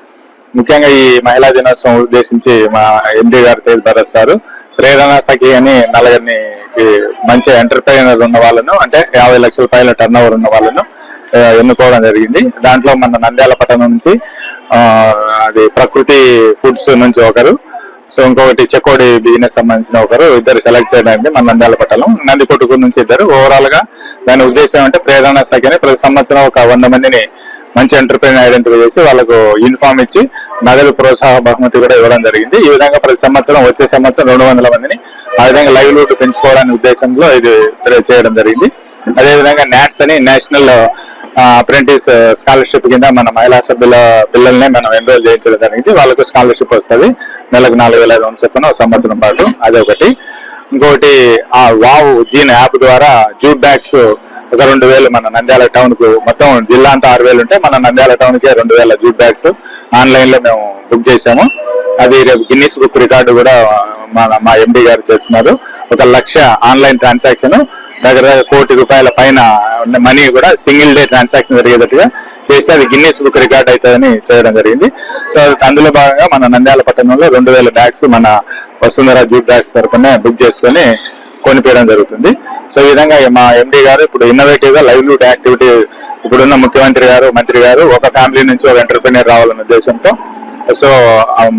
ముఖ్యంగా ఈ మహిళా దినోత్సవం ఉద్దేశించి మా ఎండి గారు తేజ్ భరత్ సారు ప్రేరణ సఖి అని నలుగురిని మంచి ఎంటర్ప్రైనర్ ఉన్న వాళ్ళను, అంటే 50 లక్షల పైన టర్న్ ఓవర్ ఉన్న వాళ్ళను ఎన్నుకోవడం జరిగింది. దాంట్లో మన నంద్యాల పట్టణం నుంచి అది ప్రకృతి ఫుడ్స్ నుంచి ఒకరు, సో ఇంకొకటి చెకోడి బిజినెస్ సంబంధించిన ఒకరు, ఇద్దరు సెలెక్ట్ చేయడానికి మన నంద్యాల పట్టణం, నందికొట్టుకూరు నుంచి ఇద్దరు. ఓవరాల్ గా దాని ఉద్దేశం అంటే ప్రేరణ సఖిని ప్రతి సంవత్సరం ఒక 100 మందిని మంచి ఎంటర్ప్రైనర్ ఐడెంటిఫై చేసి వాళ్ళకు యూనిఫామ్ ఇచ్చి నగదు ప్రోత్సాహ బహుమతి కూడా ఇవ్వడం జరిగింది. ఈ విధంగా ప్రతి సంవత్సరం వచ్చే సంవత్సరం 200 మందిని ఆ విధంగా లైవ్లీహుడ్ పెంచుకోవడానికి ఉద్దేశంలో ఇది చేయడం జరిగింది. అదేవిధంగా నాట్స్ అని నేషనల్ అప్రెంటిస్ స్కాలర్షిప్ కింద మన మహిళా సభ్యుల పిల్లల్ని మనం ఎన్రోల్ చేయించడం జరిగింది. వాళ్ళకు స్కాలర్షిప్ వస్తుంది, నెలకు 4,500 చొప్పున సంవత్సరం పాటు. అదొకటి. ఇంకొకటి ఆ వావ్ జీన్ యాప్ ద్వారా జూట్ బ్యాగ్స్ ఒక 2,000 మన నంద్యాల టౌన్ కు, మొత్తం జిల్లా అంతా 6,000 ఉంటే మన నంద్యాల టౌన్ కి 2,000 జూట్ బ్యాగ్స్ ఆన్లైన్ లో మేము బుక్ చేసాము. అది రేపు గిన్నిస్ బుక్ రికార్డు కూడా మా ఎండి గారు చేస్తున్నారు. 1,00,000 ఆన్లైన్ ట్రాన్సాక్షన్, దగ్గర ₹1 కోటి పైన మనీ కూడా సింగిల్ డే ట్రాన్సాక్షన్ జరిగేటట్టుగా చేసి అది గిన్నెస్ బుక్ రికార్డ్ అవుతుందని చేయడం జరిగింది. సో అందులో భాగంగా మన నంద్యాల పట్టణంలో 2,000 బ్యాగ్స్ మన వసుంధర జూట్ బ్యాగ్స్ తరఫున బుక్ చేసుకొని కొనిపించడం జరుగుతుంది. సో ఈ విధంగా మా ఎండి గారు ఇప్పుడు ఇన్నోవేటివ్ గా లైవ్లీహుడ్ యాక్టివిటీ, ఇప్పుడున్న ముఖ్యమంత్రి గారు, మంత్రి గారు ఒక ఫ్యామిలీ నుంచి ఒక ఎంటర్‌ప్రెన్యూర్ రావాలనే ఉద్దేశంతో సో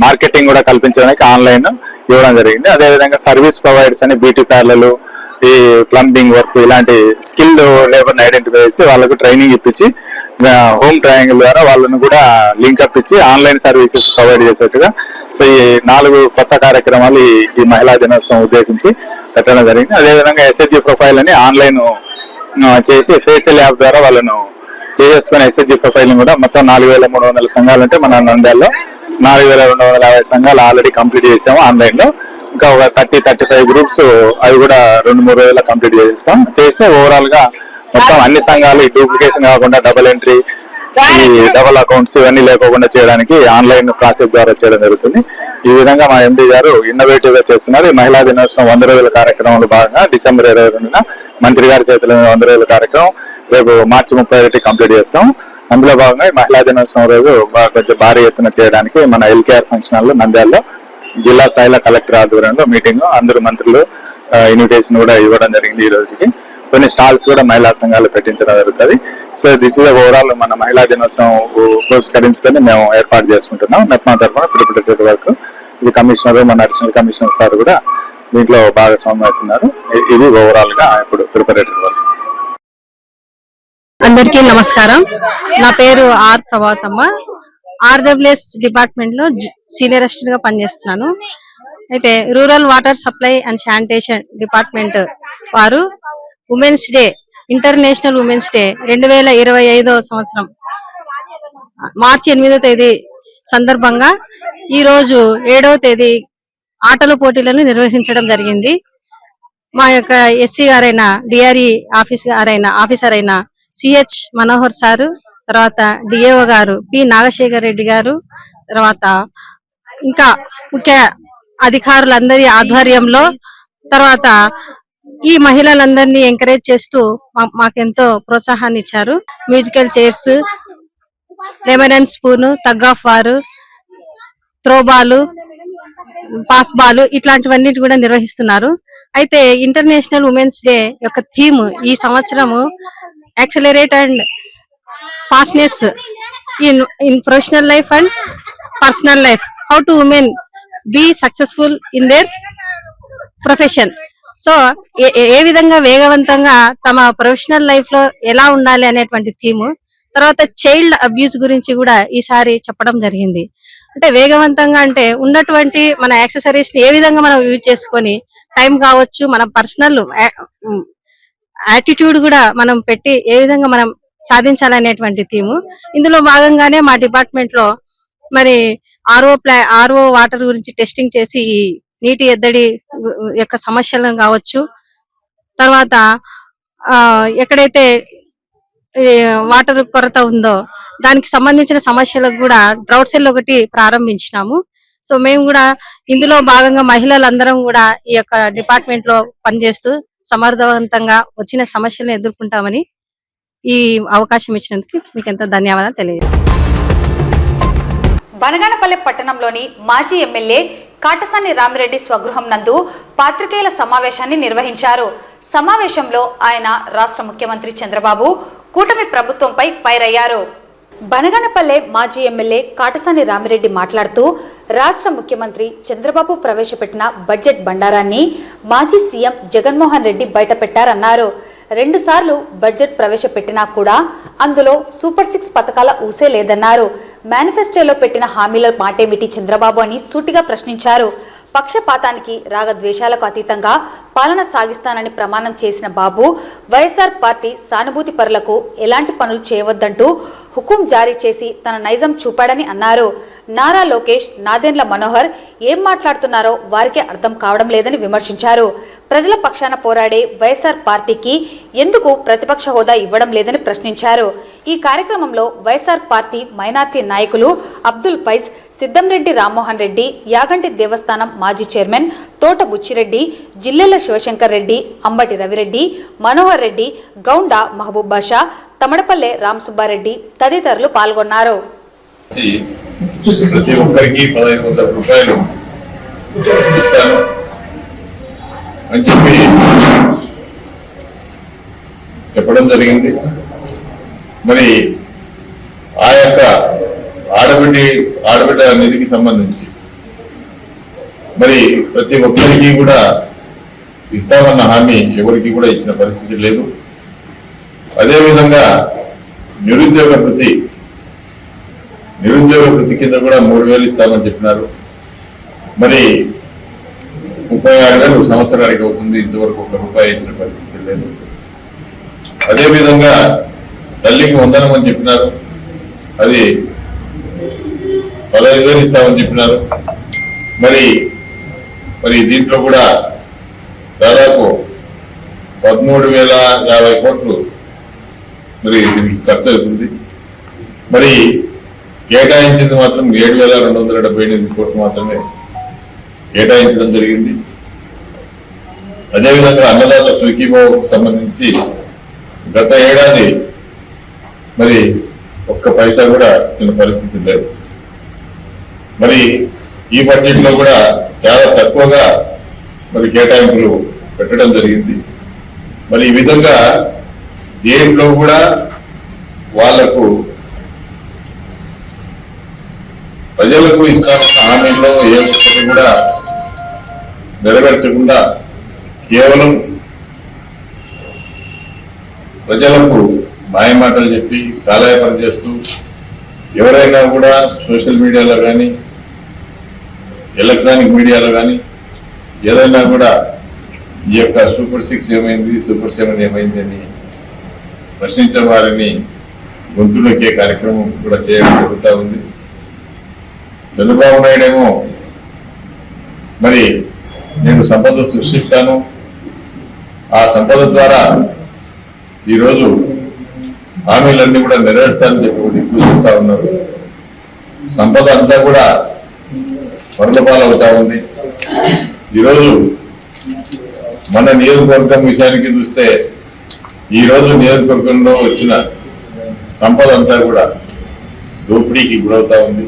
మార్కెటింగ్ కూడా కల్పించడానికి ఆన్లైన్ ఇవ్వడం జరిగింది. అదేవిధంగా సర్వీస్ ప్రొవైడర్స్ అని బ్యూటీ పార్లర్లు, ఈ ప్లంబింగ్ వర్క్ ఇలాంటి స్కిల్డ్ లేబర్ని ఐడెంటిఫై చేసి వాళ్ళకు ట్రైనింగ్ ఇప్పించి హోమ్ ట్రయాంగిల్ ద్వారా వాళ్ళను కూడా లింకప్ ఇచ్చి ఆన్లైన్ సర్వీసెస్ ప్రొవైడ్ చేసేట్టుగా సో ఈ 4 కొత్త కార్యక్రమాలు ఈ మహిళా దినోత్సవం ఉద్దేశించి పెట్టడం జరిగింది. అదేవిధంగా SHG ప్రొఫైల్ అని ఆన్లైన్ చేసి ఫేషియల్ యాప్ ద్వారా వాళ్ళను చేసుకునే SHG ప్రొఫైల్ కూడా మొత్తం 4,300 సంఘాలు ఉంటే మన నంద్యాలలో 4,250 సంఘాలు ఆల్రెడీ కంప్లీట్ చేసాము ఆన్లైన్ లో. ఇంకా ఒక 30-35 గ్రూప్స్ అవి కూడా 2-3 రోజుల్లో కంప్లీట్ చేస్తే ఓవరాల్ గా మొత్తం అన్ని సంఘాలు ఈ డూప్లికేషన్ కాకుండా డబుల్ ఎంట్రీ, ఈ డబుల్ అకౌంట్స్ ఇవన్నీ లేకోకుండా చేయడానికి ఆన్లైన్ ప్రాసెస్ ద్వారా చేయడం జరుగుతుంది. ఈ విధంగా మా ఎండి గారు ఇన్నోవేటివ్ గా చేస్తున్నారు. ఈ మహిళా దినోత్సవం 100 రోజుల కార్యక్రమంలో భాగంగా డిసెంబర్ 22న మంత్రి గారి చేతిలో 100 రోజుల కార్యక్రమం రేపు మార్చి 31 కంప్లీట్ చేస్తాం. అందులో భాగంగా ఈ మహిళా దినోత్సవం రోజు కొంచెం భారీ ఎత్తున చేయడానికి మన LKR ఫంక్షన్ హాల్లో నంద్యాలలో జిల్లా స్థాయిలో కలెక్టర్ ఆధ్వర్యంలో మీటింగ్, అందరు మంత్రులు ఇన్విటేషన్ కూడా ఇవ్వడం జరిగింది. ఈ రోజుకి కొన్ని స్టాల్స్ కూడా మహిళా సంఘాలు పెట్టించడం జరుగుతుంది. సో దిస్ ఇస్ ఓవరాల్ మన మహిళా దినోత్సవం పురస్కరించుకొని మేము ఏర్పాటు చేసుకుంటున్నాం. మెప్మా తరఫున ప్రిపరేటరీ వర్క్, ఇది కమిషనర్, మన అడిషనల్ కమిషనర్ సార్ కూడా దీంట్లో భాగస్వామ్యం అవుతున్నారు. ఇది ఓవరాల్ గా ఇప్పుడు ప్రిపరేటరీ వర్క్. అందరికీ నమస్కారం. నా పేరు ఆర్ ప్రభావతమ్మ. RWS డిపార్ట్మెంట్ లో సీనియర్ అసిస్టెంట్ గా పనిచేస్తున్నాను. అయితే rural water supply and sanitation department వారు women's day, international women's day 2025వ సంవత్సరం మార్చి 8వ తేదీ సందర్భంగా ఈ రోజు 7వ తేదీ ఆటల పోటీలను నిర్వహించడం జరిగింది. మా యొక్క SC గారైన DRE ఆఫీసర్ అయిన CH మనోహర్ సారు, తర్వాత DAO గారు P నాగశేఖర్ రెడ్డి గారు, తర్వాత ఇంకా ముఖ్య అధికారులందరి ఆధ్వర్యంలో తర్వాత ఈ మహిళలందరినీ ఎంకరేజ్ చేస్తూ మాకెంతో ప్రోత్సాహాన్ని ఇచ్చారు. Musical chairs, lemon and spoon, tug of war, throwball, pass ball ఇట్లాంటివన్నీ కూడా నిర్వహిస్తున్నారు. అయితే ఇంటర్నేషనల్ ఉమెన్స్ డే యొక్క థీమ్ ఈ సంవత్సరము accelerate and fastness in professional life and personal life, how to women be successful in their profession. So ఏ విధంగా వేగవంతంగా తమ ప్రొఫెషనల్ లైఫ్ లో ఎలా ఉండాలి అనేటువంటి థీమ్. తర్వాత చైల్డ్ అబ్యూస్ గురించి కూడా ఈసారి చెప్పడం జరిగింది. అంటే వేగవంతంగా అంటే ఉన్నటువంటి మన యాక్సెసరీస్ ని ఏ విధంగా మనం యూజ్ చేసుకొని టైం కావచ్చు, మన పర్సనల్ యాటిట్యూడ్ కూడా మనం పెట్టి ఏ విధంగా మనం సాధించాలనేటువంటి థీమ్. ఇందులో భాగంగానే మా డిపార్ట్మెంట్ లో మరి RO వాటర్ గురించి టెస్టింగ్ చేసి ఈ నీటి ఎద్దడి యొక్క సమస్యలను కావచ్చు, తర్వాత ఎక్కడైతే వాటర్ కొరత ఉందో దానికి సంబంధించిన సమస్యలకు కూడా డ్రౌట్ సెల్ ఒకటి ప్రారంభించినాము. సో మేము కూడా ఇందులో భాగంగా మహిళలందరం కూడా ఈ యొక్క డిపార్ట్మెంట్ లో పనిచేస్తూ సమర్థవంతంగా వచ్చిన సమస్యలను ఎదుర్కొంటామని ఈ అవకాశం ఇచ్చినందుకు మీకు ఎంతో ధన్యవాదాలు తెలియజేస్తాను. బనగానపల్లె పట్టణంలోని మాజీ ఎమ్మెల్యే కాటసాని రామిరెడ్డి స్వగృహం నందు పాత్రికేయుల సమావేశాన్ని నిర్వహించారు. సమావేశంలో ఆయన రాష్ట్ర ముఖ్యమంత్రి చంద్రబాబు కూటమి ప్రభుత్వంపై ఫైర్ అయ్యారు. బనగానపల్లె మాజీ ఎమ్మెల్యే కాటసాని రామిరెడ్డి మాట్లాడుతూ రాష్ట్ర ముఖ్యమంత్రి చంద్రబాబు ప్రవేశపెట్టిన బడ్జెట్ బండారాన్ని మాజీ సీఎం జగన్మోహన్ రెడ్డి బయటపెట్టారన్నారు. 2 సార్లు బడ్జెట్ ప్రవేశపెట్టినా కూడా అందులో సూపర్ 6 పథకాల ఊసే లేదన్నారు. మేనిఫెస్టోలో పెట్టిన హామీల మాటేమిటి చంద్రబాబు అని సూటిగా ప్రశ్నించారు. పక్షపాతానికి రాగద్వేషాలకు అతీతంగా పాలన సాగిస్తానని ప్రమాణం చేసిన బాబు వైఎస్ఆర్ పార్టీ సానుభూతి పరులకు ఎలాంటి పనులు చేయవద్దంటూ హుకుం జారీ చేసి తన నైజం చూపాడని అన్నారు. నారా లోకేష్, నాదెండ్ల మనోహర్ ఏం మాట్లాడుతున్నారో వారికే అర్థం కావడం లేదని విమర్శించారు. ప్రజల పక్షాన పోరాడే వైఎస్ఆర్ పార్టీకి ఎందుకు ప్రతిపక్ష హోదా ఇవ్వడం లేదని ప్రశ్నించారు. ఈ కార్యక్రమంలో వైఎస్ఆర్ పార్టీ మైనార్టీ నాయకులు అబ్దుల్ ఫైజ్, సిద్దంరెడ్డి రామ్మోహన్ రెడ్డి, యాగంటి దేవస్థానం మాజీ చైర్మన్ తోట బుచ్చిరెడ్డి, జిల్లెల శివశంకర్ రెడ్డి, అంబటి రవిరెడ్డి, మనోహర్ రెడ్డి, గౌండ మహబూబ్ బాషా, తమడపల్లె రామసుబ్బారెడ్డి తదితరులు పాల్గొన్నారు. ప్రతి ఒక్కరికి 1500 రూపాయలు ఇస్తాను అని చెప్పి చెప్పడం జరిగింది. మరి ఆ యొక్క ఆడబిడ్డ నిధికి సంబంధించి మరి ప్రతి ఒక్కరికి కూడా ఇస్తామన్న హామీ ఎవరికి కూడా ఇచ్చిన పరిస్థితి లేదు. అదేవిధంగా నిరుద్యోగ వృత్తి కింద కూడా 3000 ఇస్తామని చెప్పినారు. మరి 36,000 సంవత్సరానికి అవుతుంది, ఇంతవరకు ₹1 ఇచ్చిన పరిస్థితి లేదు. అదేవిధంగా తల్లికి వందనం అని చెప్పినారు, అది 15,000 ఇస్తామని చెప్పినారు. మరి దీంట్లో కూడా దాదాపు 13,050 కోట్లు మరి దీనికి ఖర్చు అవుతుంది. మరి కేటాయించింది మాత్రం 7,278 కోట్లు మాత్రమే కేటాయించడం జరిగింది. అదేవిధంగా అన్నదాత సుఖీభావకు సంబంధించి గత ఏడాది మరి 1 పైసా కూడా ఇచ్చిన పరిస్థితి లేదు. మరి ఈ బడ్జెట్ లో కూడా చాలా తక్కువగా మరి కేటాయింపులు పెట్టడం జరిగింది. మరి ఈ విధంగా దేంట్లో కూడా వాళ్లకు ప్రజలకు ఇస్తామన్న హామీల్లో ఏ ఒక్కటి కూడా నెరవేర్చకుండా కేవలం ప్రజలకు మాయమాటలు చెప్పి కాలయాపన చేస్తూ ఎవరైనా కూడా సోషల్ మీడియాలో కానీ ఎలక్ట్రానిక్ మీడియాలో కానీ ఏదైనా కూడా ఈ యొక్క సూపర్ 6 ఏమైంది, సూపర్ 7 ఏమైంది అని ప్రశ్నించిన వారిని గొంతులోకే కార్యక్రమం కూడా చేయడం జరుగుతూ ఉంది. చంద్రబాబు నాయుడు ఏమో మరి నేను సంపద సృష్టిస్తాను, ఆ సంపద ద్వారా ఈరోజు హామీలన్నీ కూడా నెరవేర్స్తానని చెప్పి చెప్తా ఉన్నారు. సంపద అంతా కూడా పరులపాలవుతా ఉంది. ఈరోజు మన నియోజకవర్గం విషయానికి చూస్తే ఈరోజు నియోజకవర్గంలో వచ్చిన సంపద అంతా కూడా దోపిడీకి గురవుతా ఉంది.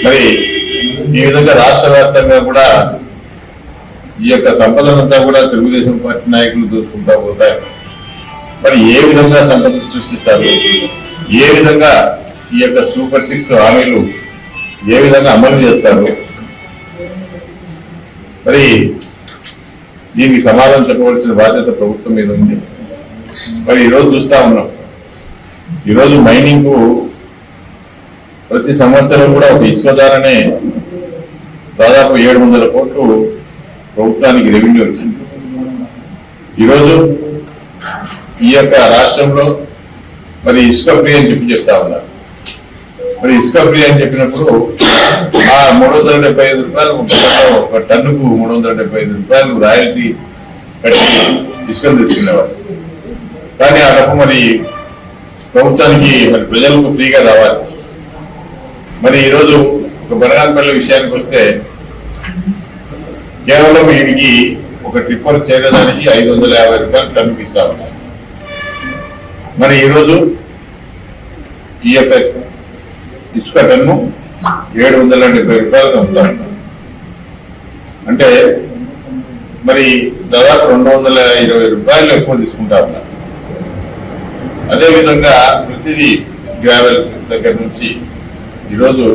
మరి ఈ విధంగా రాష్ట్ర వ్యాప్తంగా కూడా ఈ యొక్క సంపదనంతా కూడా తెలుగుదేశం పార్టీ నాయకులు దోచుకుంటా పోతారు. మరి ఏ విధంగా సంపద సృష్టిస్తారు, ఏ విధంగా ఈ యొక్క సూపర్ 6 హామీలు ఏ విధంగా అమలు చేస్తారు, మరి దీనికి సమాధానం చెప్పవలసిన బాధ్యత ప్రభుత్వం మీద ఉంది. మరి ఈరోజు చూస్తా ఉన్నాం, ఈరోజు మైనింగ్ కు ప్రతి సంవత్సరం కూడా ఒక ఇసుక ద్వారానే దాదాపు 700 కోట్లు ప్రభుత్వానికి రెవెన్యూ వచ్చింది. ఈరోజు ఈ యొక్క రాష్ట్రంలో మరి ఇసుక ఫ్రీ అని చెప్తా ఉన్నారు. మరి ఇసుక ఫ్రీ అని చెప్పినప్పుడు ఆ 375 రూపాయలు ఒక టన్నుకు 375 రూపాయలు రాయల్టీ కట్టి ఇసుకను తెచ్చుకునేవారు. కానీ ఆ డబ్బు మరి ప్రభుత్వానికి మరి ప్రజలకు ఫ్రీగా రావాలి. మరి ఈరోజు ఒక బనగానపల్లి విషయానికి వస్తే కేవలం వీడికి ఒక ట్రిప్పర్ చేరడానికి 550 రూపాయలు టన్నుకి ఇస్తా ఉన్నారు. మరి ఈరోజు ఈ యొక్క ఇసుక టన్ను 770 రూపాయలకు అమ్ముతా ఉన్నారు. అంటే మరి దాదాపు 220 రూపాయలు ఎక్కువ తీసుకుంటా ఉన్నారు. అదేవిధంగా ప్రతిదీ గ్రావెల్ దగ్గర నుంచి ఈరోజు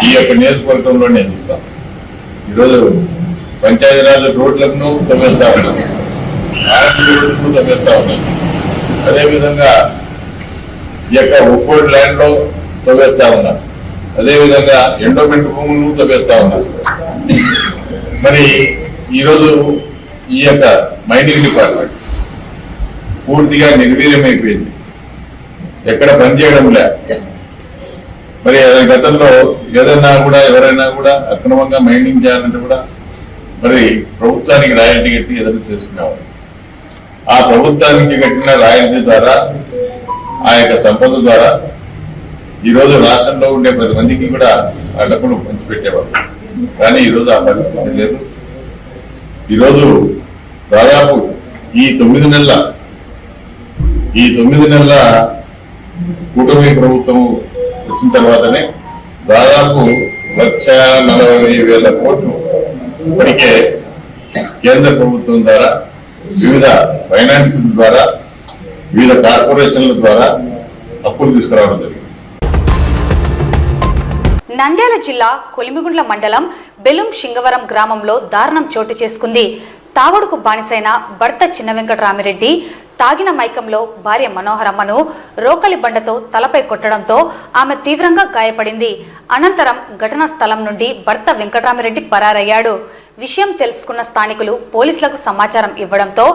ఈ యొక్క నియోజకవర్గంలోనే చూస్తాం. ఈరోజు పంచాయతీరాజ్ రోడ్లను తవ్వేస్తా ఉన్నారు, రోడ్లను తవ్వేస్తా ఉన్నారు. అదేవిధంగా ఈ యొక్క ఒక్కోటి ల్యాండ్ లో తవ్వేస్తా ఉన్నారు. అదేవిధంగా ఎండోమెంట్ భూములను తవ్వేస్తా ఉన్నారు. మరి ఈరోజు ఈ యొక్క మైనింగ్ డిపార్ట్మెంట్ పూర్తిగా నిర్వీర్యమైపోయింది, ఎక్కడ పనిచేయడం లే. మరి గతంలో ఏదైనా కూడా ఎవరైనా కూడా అక్రమంగా మైనింగ్ చేయాలంటే కూడా మరి ప్రభుత్వానికి రాయల్టీ కట్టి ఏదైనా చేసుకునేవారు. ఆ ప్రభుత్వానికి కట్టిన రాయల్టీ ద్వారా ఆ యొక్క సంపద ద్వారా ఈరోజు రాష్ట్రంలో ఉండే 10 మందికి కూడా ఆ డబ్బులు పంచిపెట్టేవారు. కానీ ఈరోజు ఆ పరిస్థితి లేదు. ఈరోజు దాదాపు ఈ 9 నెలల కూటమి ప్రభుత్వం వచ్చిన తర్వాతనే దాదాపు 1,40,000 కోట్లు ఇప్పటికే కేంద్ర ప్రభుత్వం ద్వారా వివిధ ఫైనాన్స్ ద్వారా వివిధ కార్పొరేషన్ల ద్వారా అప్పులు తీసుకురావడం జరిగింది. నంద్యాల జిల్లా కొలిమిగుండ్ల మండలం బెలుం శింగవరం గ్రామంలో దారుణం చోటు చేసుకుంది. తాగుడుకు బానిసైన భర్త చిన్న వెంకటరామిరెడ్డి తాగిన మైకంలో భార్య మనోహరమ్మను రోకలి బండతో తలపై కొట్టడంతో ఆమె తీవ్రంగా గాయపడింది. అనంతరం ఘటనా స్థలం నుండి భర్త వెంకటరామిరెడ్డి పరారయ్యాడు. విషయం తెలుసుకున్న స్థానికులు పోలీసులకు సమాచారం ఇవ్వడంతో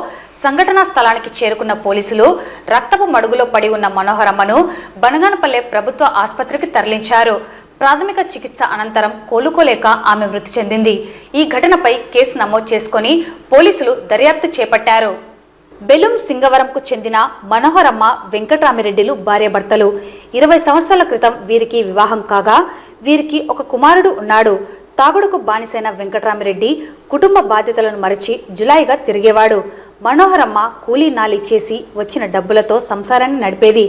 సంఘటనా స్థలానికి చేరుకున్న పోలీసులు రక్తపు మడుగులో పడి ఉన్న మనోహరమ్మను బనగానపల్లె ప్రభుత్వ ఆసుపత్రికి తరలించారు. ప్రాథమిక చికిత్స అనంతరం కోలుకోలేక ఆమె మృతి చెందింది. ఈ ఘటనపై కేసు నమోదు చేసుకుని పోలీసులు దర్యాప్తు చేపట్టారు. బెలుం సింగవరంకు చెందిన మనోహరమ్మ వెంకటరామిరెడ్డిలు భార్యాభర్తలు. 20 సంవత్సరాల క్రితం వీరికి వివాహం కాగా వీరికి ఒక కుమారుడు ఉన్నాడు. తాగుడుకు బానిసైన వెంకటరామిరెడ్డి కుటుంబ బాధ్యతలను మరచి జులాయిగా తిరిగేవాడు. మనోహరమ్మ కూలీ నాలి చేసి వచ్చిన డబ్బులతో సంసారాన్ని నడిపేది.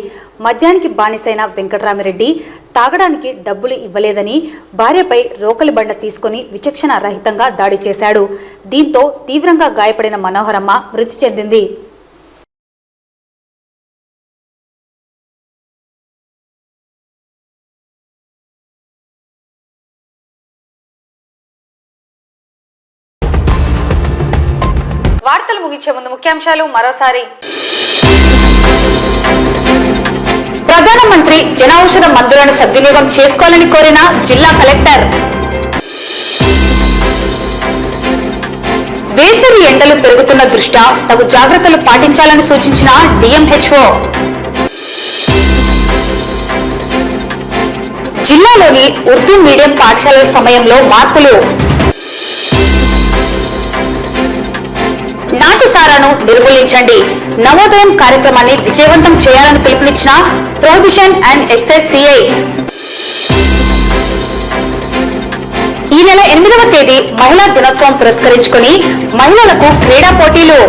మద్యానికి బానిసైన వెంకటరామిరెడ్డి తాగడానికి డబ్బులు ఇవ్వలేదని భార్యపై రోకలి బండ తీసుకుని విచక్షణ రహితంగా దాడి చేశాడు. దీంతో తీవ్రంగా గాయపడిన మనోహరమ్మ మృతి చెందింది. వార్తలు ముగించే ముందు ముఖ్యాంశాలు మరోసారి. ప్రధానమంత్రి జన ఔషధ మందులను సద్వినియోగం చేసుకోవాలని కోరిన జిల్లా కలెక్టర్. వేసవి ఎండలు పెరుగుతున్న దృష్ట్యా తగు జాగ్రత్తలు పాటించాలని సూచించిన డిఎంహెచ్ఓ. జిల్లాలోని ఉర్దూ మీడియం పాఠశాలల సమయంలో మార్పులు. నాటుసారాను నిర్మూలించండి, నవోదయం కార్యక్రమాన్ని విజయవంతం చేయాలని పిలుపునిచ్చిన ప్రొహిబిషన్ అండ్ ఎక్సైజ్ సిఐ. ఈ నెల 8వ తేదీ మహిళా దినోత్సవం పురస్కరించుకుని మహిళలకు క్రీడా పోటీలు.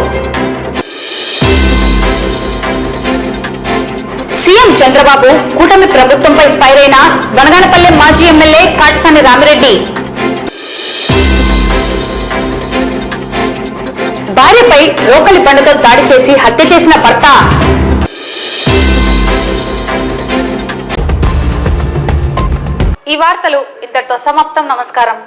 సీఎం చంద్రబాబు కూటమి ప్రభుత్వంపై ఫైర్ అయిన బనగానపల్లె మాజీ ఎమ్మెల్యే కాటసాని రామిరెడ్డి. భార్యపై రోకలి బండతో దాడి చేసి హత్య చేసిన భర్త. ఈ వార్తలు ఇంతటితో సమాప్తం. నమస్కారం.